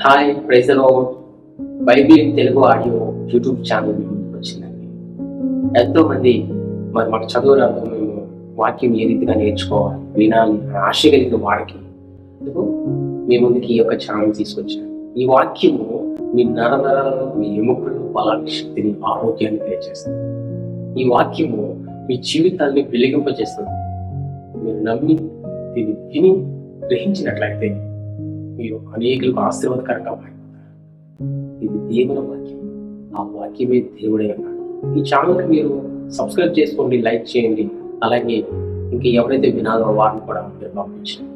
Hi praise the Lord. Bible Telugu audio YouTube channel ముందుకు వచ్చిందండి. ఎంతో మంది మాకు చదువురాదు, మేము వాక్యం ఏ రీతిగా నేర్చుకోవాలి, వినాలి అనే ఆశ కలిగిన వారికి ఎందుకు మీ ముందుకి ఈ యొక్క ఛానల్ తీసుకొచ్చాను. ఈ వాక్యము మీ నరనరాలను, మీ ఎముకలు, బలాన్ని, శక్తిని, ఆరోగ్యాన్ని తెలియజేస్తుంది. ఈ వాక్యము మీ జీవితాన్ని వెలిగింపజేస్తుంది. మీరు నమ్మి దీన్ని విని గ్రహించినట్లయితే మీరు అనేకులకు ఆశీర్వాదకరంగా మారిపోతారు. ఇది దేవుని వాక్యం. ఆ వాక్యమే దేవుడే అన్నాడు. ఈ ఛానల్ని మీరు సబ్స్క్రైబ్ చేసుకోండి, లైక్ చేయండి. అలాగే ఇంకా ఎవరైతే వినాలో వారిని కూడా మీరు పంపించండి.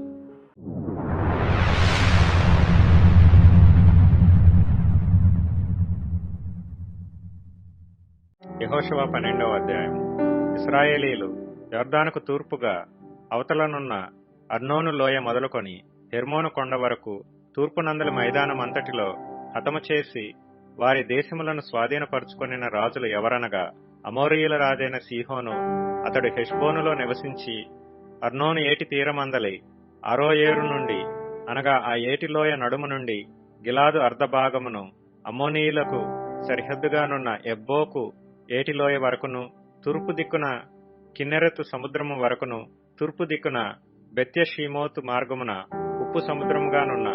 యెహోషువ 12వ అధ్యాయం. ఇశ్రాయేలీయులు యొర్దానుకు తూర్పుగా అవతలనున్న అర్నోను లోయ మొదలుకొని హెర్మోను కొండ వరకు తూర్పునందలి మైదానం అంతటిలో హతము చేసి వారి దేశములను స్వాధీనపరుచుకొనిన రాజులు ఎవరనగా అమోరీయుల రాజైన సీహోను, అతడు హెష్బోనులో నివసించి అర్నోను ఏటి తీరమందలి అరోయేరు నుండి అనగా ఆ ఏటిలోయ నడుము నుండి గిలాదు అర్ధభాగమును, అమ్మోనీయులకు సరిహద్దుగానున్న ఎబ్బోకు ఏటిలోయ వరకును, తూర్పు దిక్కున కిన్నెరెతు సముద్రము వరకును, తూర్పు దిక్కున బెత్యషీమోతు మార్గమున ఉప్పు సముద్రముగానున్న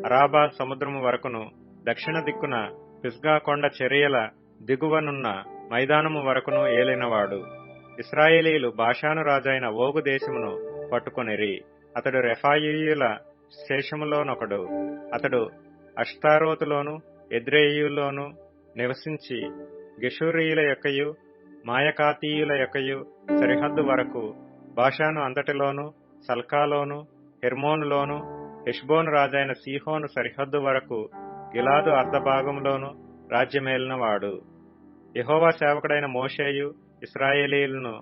అరాబా సముద్రము వరకును, దక్షిణ దిక్కున పిస్గా కొండ చర్యల దిగువనున్న మైదానము వరకును ఏలినవాడు. ఇశ్రాయేలీయులు బాషాను రాజైన ఓగు దేశమును పట్టుకొనిరి. అతడు రెఫాయీయుల శేషములోనొకడు. అతడు అష్తారోతులోను ఎద్రేయులోను నివసించి గెషూరీయుల యొక్కయు మాయకాతీయుల యొక్కయు సరిహద్దు వరకు బాషాను అంతటిలోను, సల్కాలోను, హెర్మోనులోను, హెష్బోను రాజైన సీహోను సరిహద్దు వరకు గిలాదు అర్ధభాగంలోను రాజ్యమేలినవాడు. యెహోవా సేవకుడైన మోషేయు ఇశ్రాయేలీయులను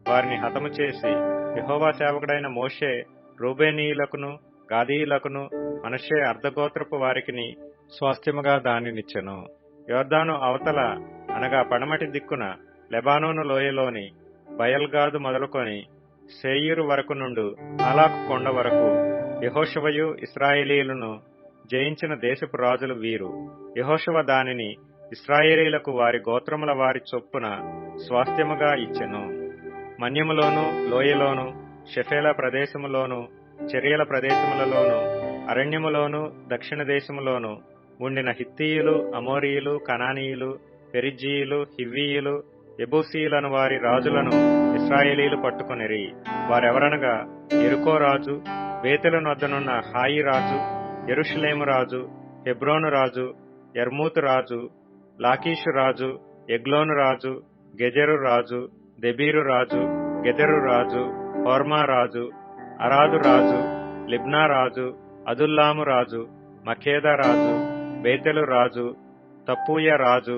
వారిని హతము చేసి, యెహోవా సేవకుడైన మోషే రూబేనీయులకును గాదీయులకును మనష్షే అర్ధగోత్రపు వారికిని స్వాస్థ్యముగా దానినిచ్చెను. యొర్దాను అవతల అనగా పడమటి దిక్కున లెబానోను లోయలోని బయల్గాదు మొదలుకొని శేయీరు వరకు నుండు ఆలాకు కొండ వరకు యెహోషువయు ఇశ్రాయేలీయులను జయించిన దేశపు రాజులు వీరు. యెహోషువ దానిని ఇశ్రాయేలీయులకు వారి గోత్రముల వారి చొప్పున స్వాస్థ్యముగా ఇచ్చెను. మన్యములోను, లోయలోను, షెఫేల ప్రదేశములోను, చర్యల ప్రదేశములలోను, అరణ్యములోను, దక్షిణ దేశములోను ఉండిన హిత్తీయులు, అమోరీయులు, కనానీయులు, పెరిజ్జీయులు, హివ్వీయులు, యెబూసీయులను వారి రాజులను ఇశ్రాయేలీయులు పట్టుకొనిరి. వారెవరనగా యెరికో రాజు, బేతెలు నొద్దనున్న హాయి రాజు, యెరూషలేము రాజు, హెబ్రోను రాజు, యర్మూతు రాజు, లాకీషు రాజు, ఎగ్లోను రాజు, గెజెరు రాజు, దెబీరు రాజు, గెదెరు రాజు, హోర్మా రాజు, అరాదు రాజు, లిబ్నా రాజు, అదుల్లాము రాజు, మఖేదా రాజు, బేతెలు రాజు, తప్పూయ రాజు,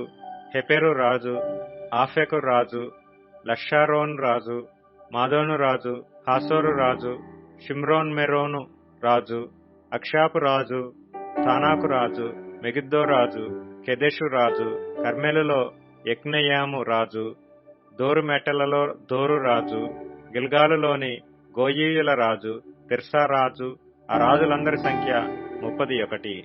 హెపెరు రాజు, ఆఫెకు రాజు, లషారోన్ రాజు, మాదోను రాజు, హాసోరు రాజు, షిమ్రోన్ మెరోను రాజు, అక్షాపు రాజు, తానాకు రాజు, మెగిద్దో రాజు, కెదెషు రాజు, కర్మెలులో యక్నెయాము రాజు, దోరు మెట్టలలో దోరు రాజు, గిల్గాలులోని గోయీయుల రాజు, తిర్సా రాజు. ఆ రాజులందరి సంఖ్య 31.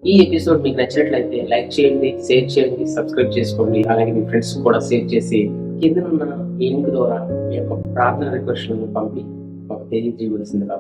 ఈ ఎపిసోడ్ మీకు నచ్చినట్లయితే లైక్ చేయండి, షేర్ చేయండి, సబ్స్క్రైబ్ చేసుకోండి. అలాగే మీ ఫ్రెండ్స్ కూడా షేర్ చేసి కిందనున్న ఈ లింక్ ద్వారా మీ యొక్క ప్రార్థన రిక్వెస్ట్లను పంపి మాకు తెలియజేయవలసిందిగా.